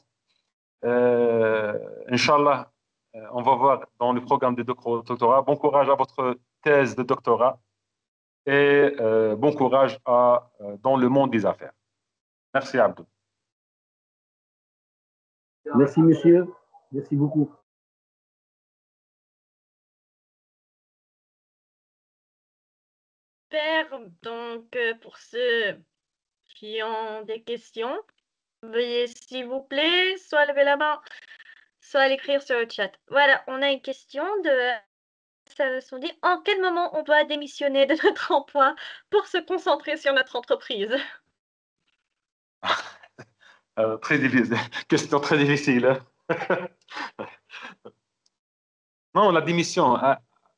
Inch'Allah, on va voir dans le programme de doctorat. Bon courage à votre thèse de doctorat et bon courage dans le monde des affaires. Merci, Abdou. Merci, monsieur. Merci beaucoup. Super. Donc, pour ceux qui ont des questions, veuillez, s'il vous plaît, soit lever la main, soit l'écrire sur le chat. Voilà, on a une question de... Ça se dit, en quel moment on doit démissionner de notre emploi pour se concentrer sur notre entreprise? Très difficile. Question très difficile. Non, la démission,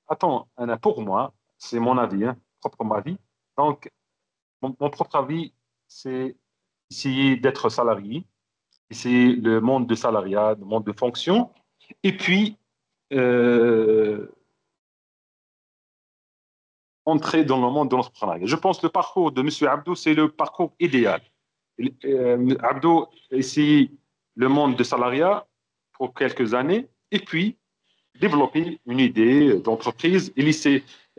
attends, Anna, pour moi, c'est mon avis, propre avis. Donc, mon propre avis, c'est essayer d'être salarié, essayer le monde de salariat, le monde de fonction, et puis entrer dans le monde de l'entrepreneuriat. Je pense que le parcours de M. Abdou, c'est le parcours idéal. Abdou essaye le monde de salariat pour quelques années, et puis développer une idée d'entreprise.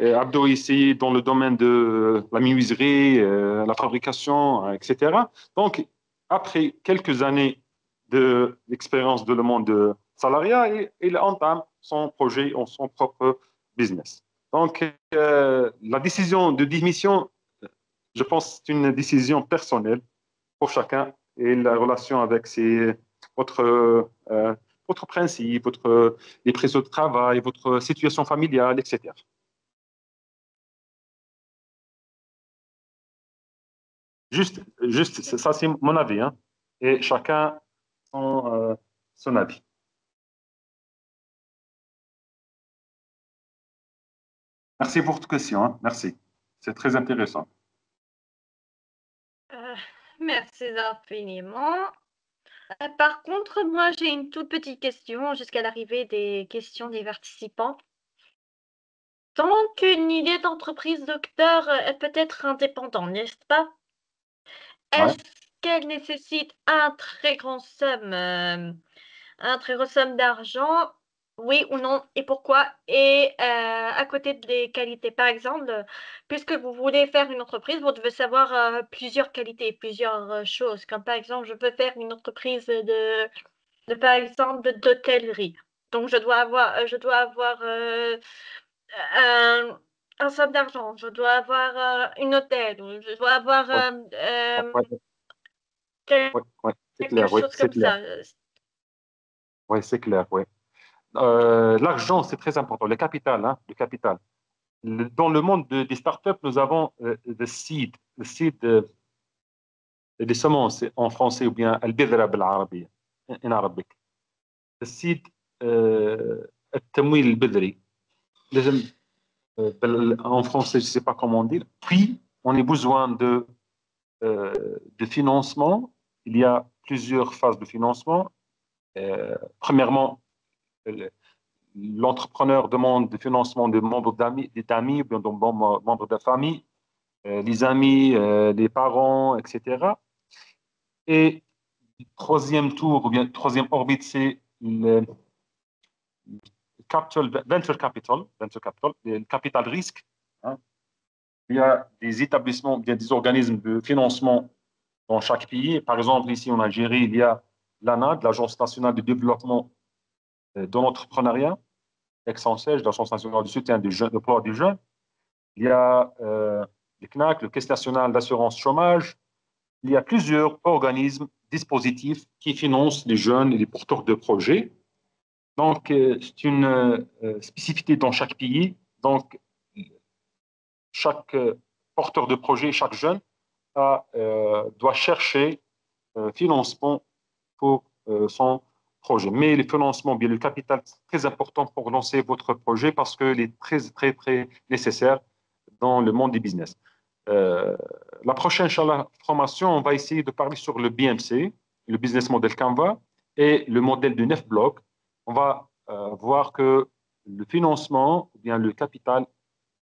Abdo ici dans le domaine de la menuiserie, la fabrication, etc. Donc, après quelques années d'expérience de le monde de salariat, il entame son projet, son propre business. Donc, la décision de démission, je pense, c'est une décision personnelle pour chacun et la relation avec votre principe, les pressions de travail, votre situation familiale, etc. Juste ça, c'est mon avis, hein, et chacun son avis. Merci pour votre question, hein. Merci. C'est très intéressant. Merci infiniment. Par contre, moi, j'ai une toute petite question jusqu'à l'arrivée des questions des participants. Tant qu'une idée d'entreprise, docteur, elle peut être indépendante, n'est-ce pas? Ouais. Est-ce qu'elle nécessite un très grand somme d'argent? Oui ou non? Et pourquoi? Et à côté des qualités, par exemple, puisque vous voulez faire une entreprise, vous devez savoir plusieurs qualités, plusieurs choses. Comme par exemple, je veux faire une entreprise par exemple, d'hôtellerie. Donc, je dois avoir un, un somme d'argent, je dois avoir un hôtel, je dois avoir Ouais, ouais, ouais, c'est quelque clair, ouais, chose c'est comme clair. ça. Ouais, c'est clair, ouais. L'argent, c'est très important. Le capital, hein, le capital. Dans le monde des startups, nous avons le seed des semences en français ou bien البذرة بالعربية in Arabic. Le seed التمويل البذري. لازم en français, je ne sais pas comment dire. Puis, on a besoin de financement. Il y a plusieurs phases de financement. Premièrement, l'entrepreneur demande du financement de membres d'amis, ou bien de membres de la famille, les amis, les parents, etc. Et troisième tour, ou bien troisième orbite, c'est le venture capital, le capital risque, hein. Il y a des établissements, il y a des organismes de financement dans chaque pays. Par exemple, ici en Algérie, il y a l'ANAD, l'Agence nationale de développement de l'entrepreneuriat, ex-ANSEJ, l'Agence nationale de soutien de l'emploi des jeunes. Il y a le CNAC, le Caisse nationale d'assurance chômage. Il y a plusieurs organismes, dispositifs qui financent les jeunes et les porteurs de projets. Donc, c'est une spécificité dans chaque pays. Donc, chaque porteur de projet, chaque jeune doit chercher financement pour son projet. Mais le financement, bien le capital, c'est très important pour lancer votre projet parce qu'il est très, très, très nécessaire dans le monde du business. La prochaine formation, on va essayer de parler sur le BMC, le Business Model Canva, et le modèle de 9 blocs. On va voir que le financement, ou bien le capital,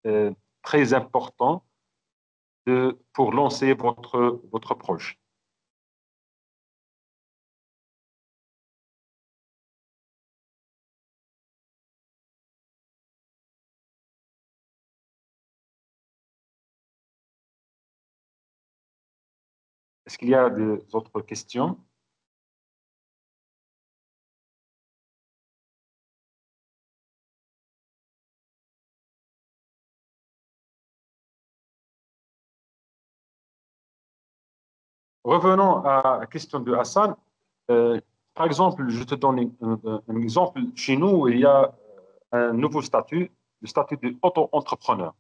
est très important pour lancer votre projet. Est-ce qu'il y a des autres questions? Revenons à la question de Hassan. Par exemple, je te donne un exemple. Chez nous, il y a un nouveau statut, le statut d'auto-entrepreneur.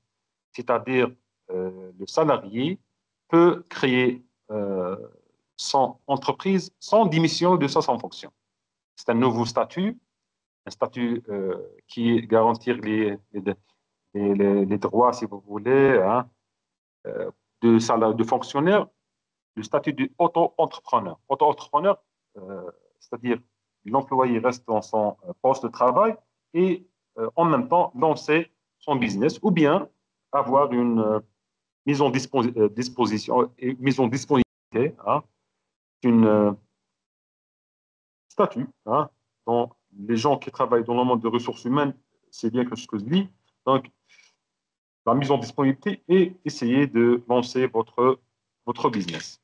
C'est-à-dire, le salarié peut créer son entreprise sans démission de sa sans fonction. C'est un nouveau statut, un statut qui garantit les droits, si vous voulez, hein, de fonctionnaire, le statut d'auto-entrepreneur. Auto-entrepreneur, c'est-à-dire l'employé reste dans son poste de travail et en même temps lancer son business ou bien avoir une mise en disposition, mise en disponibilité, hein, une statut, hein, dont les gens qui travaillent dans le monde des ressources humaines, c'est bien que ce que je dis. Donc, la mise en disponibilité et essayer de lancer votre business.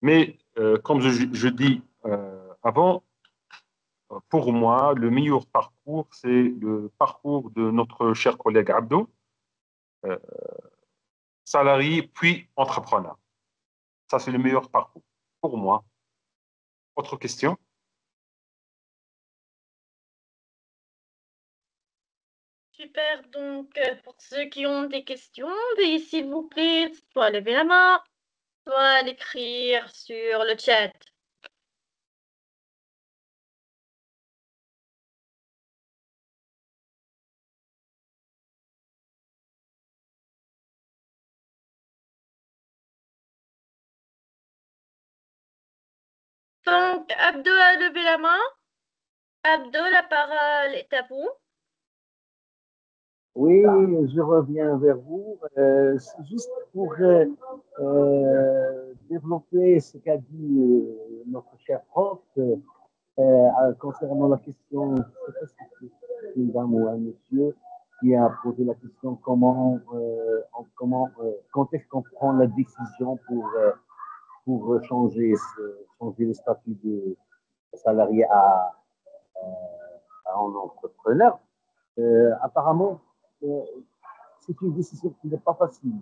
Mais comme je dis avant, pour moi, le meilleur parcours, c'est le parcours de notre cher collègue Abdo, euh, salarié puis entrepreneur. Ça, c'est le meilleur parcours pour moi. Autre question? Super, donc pour ceux qui ont des questions, veuillez s'il vous plaît, soit lever la main, soit l'écrire sur le chat. Donc, Abdo a levé la main. Abdo, la parole est à vous. Oui, je reviens vers vous. C'est juste pour développer ce qu'a dit notre cher prof concernant la question, je sais pas si c'est une dame ou un monsieur qui a posé la question quand est-ce qu'on prend la décision pour changer le statut de salarié à un entrepreneur. Apparemment, euh, c'est une décision qui n'est pas facile.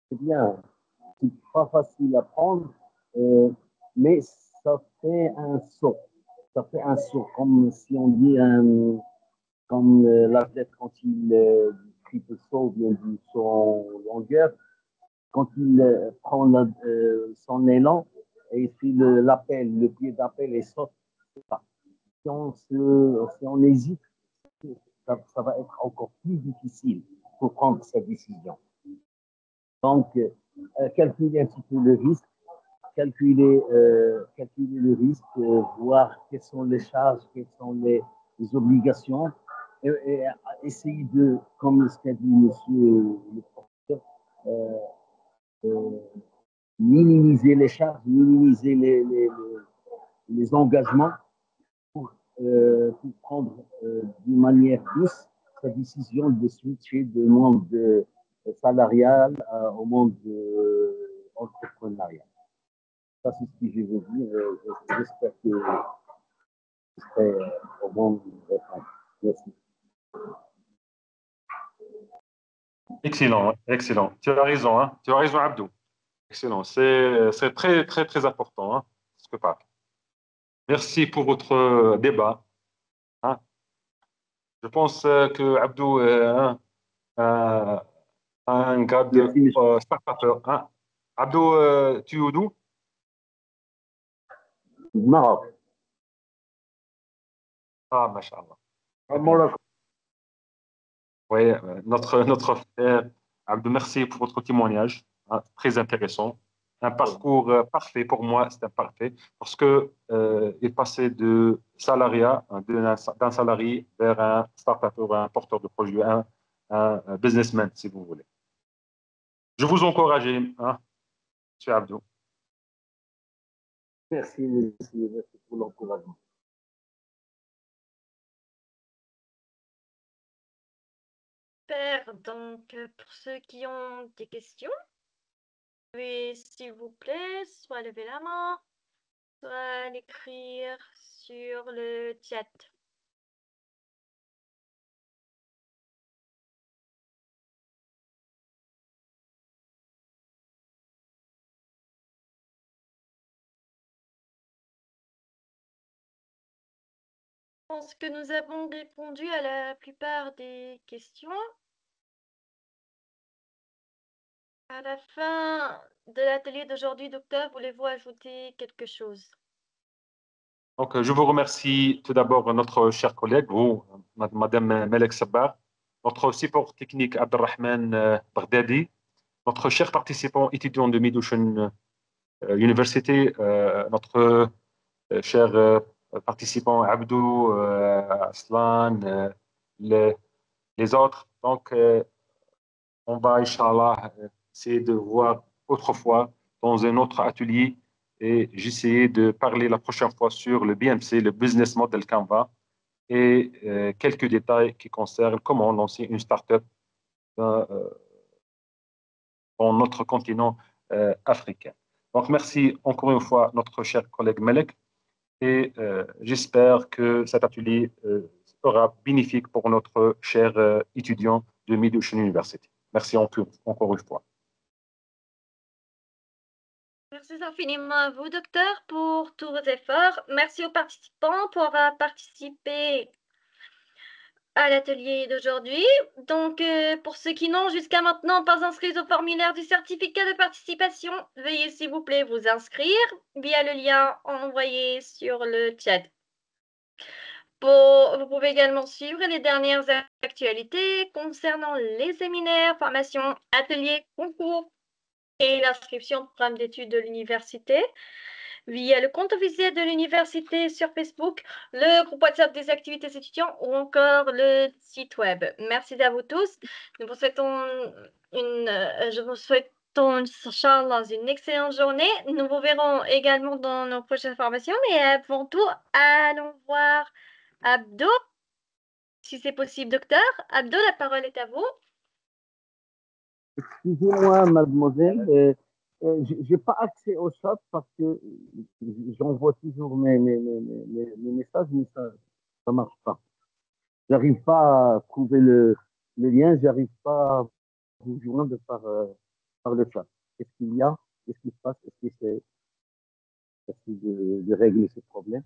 C'est bien, c'est pas facile à prendre, euh, mais ça fait un saut. Ça fait un saut, comme si on dit comme l'athlète quand il triple saut ou bien du saut en longueur, quand il prend son élan et il fait l'appel, le pied d'appel et saute. Si on hésite, ça va être encore plus difficile pour prendre cette décision. Donc, calculer un petit peu le risque, calculer le risque, voir quelles sont les charges, quelles sont les obligations, et essayer de, comme ce qu'a dit monsieur le professeur, euh, euh, minimiser les charges, minimiser les engagements pour prendre d'une manière douce sa décision de switcher du monde salarial au monde entrepreneurial. Ça, c'est ce que je veux dire. J'espère que je serai au bon réponse. Merci. Excellent, excellent. Tu as raison, hein? Tu as raison, Abdou. Excellent. C'est très, très, très important, hein, ce que parle. Merci pour votre débat, hein. Je pense que Abdou est un gars de Merci, monsieur. start-upper, hein. Abdou, tu es d'où? Maroc. Ah, machallah. Très bien. Maroc. Oui, notre frère Abdou, merci pour votre témoignage, hein, très intéressant. Un parcours parfait pour moi, c'est un parfait parce que il passait de salariat, hein, d'un salarié vers un start-up, un porteur de projet, un businessman, si vous voulez. Je vous encourage, hein, M. Abdou. Merci pour l'encouragement. Super, donc pour ceux qui ont des questions, Oui, s'il vous plaît, soit lever la main, soit l'écrire sur le chat. Je pense que nous avons répondu à la plupart des questions. À la fin de l'atelier d'aujourd'hui, docteur, voulez-vous ajouter quelque chose? Donc, je vous remercie tout d'abord notre cher collègue, vous, Madame Melek Sabbar, notre support technique Abdelrahman Baghdadi, notre cher participant étudiant de Midouchen University, notre cher participant Abdou, Aslan, les, les autres. Donc, on va, Inch'Allah, essayer de voir autrefois dans un autre atelier et j'essayais de parler la prochaine fois sur le BMC, le Business Model Canva, et quelques détails qui concernent comment lancer une startup dans, dans notre continent africain. Donc, merci encore une fois notre cher collègue Melek et j'espère que cet atelier sera bénéfique pour notre cher étudiant de Mid-Ocean University. Merci encore une fois. Merci infiniment à vous, docteur, pour tous vos efforts. Merci aux participants pour avoir participé à l'atelier d'aujourd'hui. Donc, pour ceux qui n'ont jusqu'à maintenant pas inscrit au formulaire du certificat de participation, veuillez s'il vous plaît vous inscrire via le lien envoyé sur le chat. Vous pouvez également suivre les dernières actualités concernant les séminaires, formations, ateliers, concours et l'inscription au programme d'études de l'université via le compte officiel de l'université sur Facebook, le groupe WhatsApp des activités étudiants ou encore le site web. Merci à vous tous. Nous vous souhaitons je vous souhaite Inch'Allah, une excellente journée. Nous vous verrons également dans nos prochaines formations, mais avant tout, allons voir Abdo, si c'est possible, docteur. Abdo, la parole est à vous. Excusez-moi, mademoiselle, j'ai pas accès au chat parce que j'envoie toujours mes messages, mais ça marche pas. J'arrive pas à trouver le lien, j'arrive pas à vous joindre par le chat. Qu'est-ce qu'il y a? Qu'est-ce qui se passe? Est-ce que c'est facile de régler ce problème?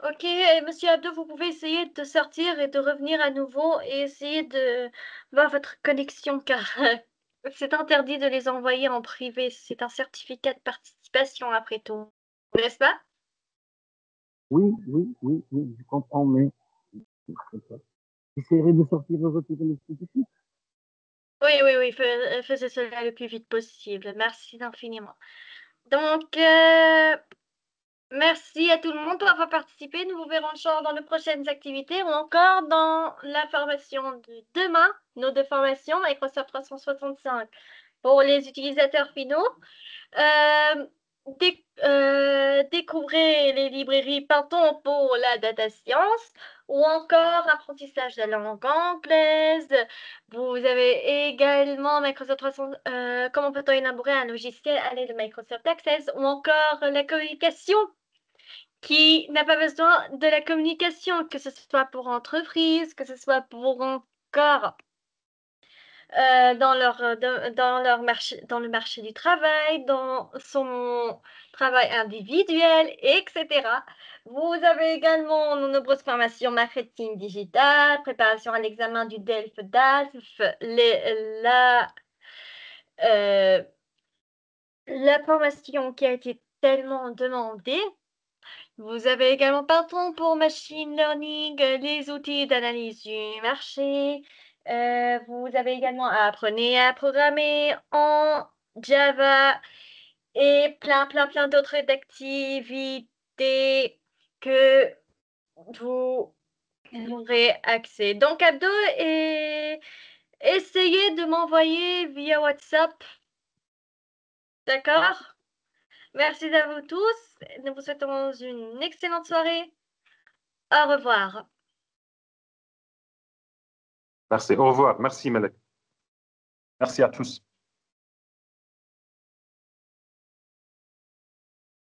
Ok, monsieur Abdo, vous pouvez essayer de sortir et de revenir à nouveau et essayer de voir votre connexion car c'est interdit de les envoyer en privé. C'est un certificat de participation après tout, n'est-ce pas? Oui, je comprends, mais j'essaierai de sortir de votre institution. Oui, faisez cela le plus vite possible. Merci infiniment. Donc, merci à tout le monde pour avoir participé. Nous vous verrons dans nos prochaines activités ou encore dans la formation de demain, nos deux formations Microsoft 365 pour les utilisateurs finaux. Découvrez les librairies Python pour la data science ou encore apprentissage de la langue anglaise. Vous avez également Microsoft 300, comment peut-on élaborer un logiciel à l'aide de Microsoft Access ou encore la communication qui n'a pas besoin de la communication, que ce soit pour entreprise, que ce soit pour encore dans le marché du travail, dans son travail individuel, etc. Vous avez également de nombreuses formations marketing digital, préparation à l'examen du DELF-DALF, euh, la formation qui a été tellement demandée. Vous avez également Python pour machine learning, les outils d'analyse du marché. Vous avez également apprenez à programmer en Java et plein d'autres activités que vous aurez accès. Donc, Abdo, essayez de m'envoyer via WhatsApp. D'accord? Merci à vous tous. Nous vous souhaitons une excellente soirée. Au revoir. Merci. Au revoir. Merci, Melek. Merci à tous.